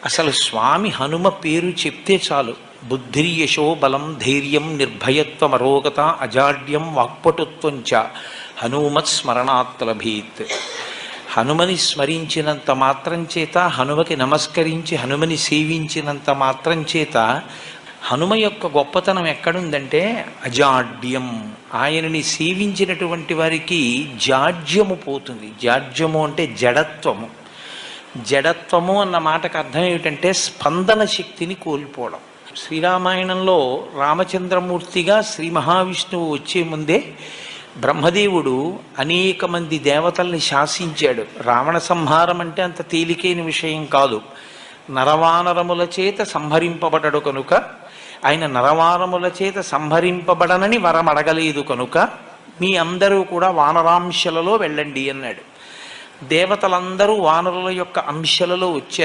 అసలు స్వామి హనుమ పేరు చెప్తే చాలు. బుద్ధిర్యశో బలం ధైర్యం నిర్భయత్వం అరోగత అజాడ్యం వాక్పటుత్వంచ హనుమత్ స్మరణాత్ లభీత్. హనుమని స్మరించినంత మాత్రం చేత, హనుమకి నమస్కరించి హనుమని సేవించినంత మాత్రం చేత హనుమ యొక్క గొప్పతనం ఎక్కడుందంటే అజాడ్యం. ఆయనని సేవించినటువంటి వారికి జాడ్యము పోతుంది. జాడ్యము అంటే జడత్వము. జడత్వము అన్న మాటకు అర్థం ఏమిటంటే స్పందన శక్తిని కోల్పోవడం. శ్రీరామాయణంలో రామచంద్రమూర్తిగా శ్రీ మహావిష్ణువు వచ్చే ముందే బ్రహ్మదేవుడు అనేక మంది దేవతల్ని శాసించాడు. రావణ సంహారం అంటే అంత తేలికైన విషయం కాదు. నరవానరముల చేత సంహరింపబడడు కనుక, ఆయన నరవానరముల చేత సంహరింపబడనని వరం అడగలేదు కనుక మీ అందరూ కూడా వానరాంశలలో వెళ్ళండి అన్నాడు. దేవతలందరూ వానరుల యొక్క అంశలలో వచ్చారు.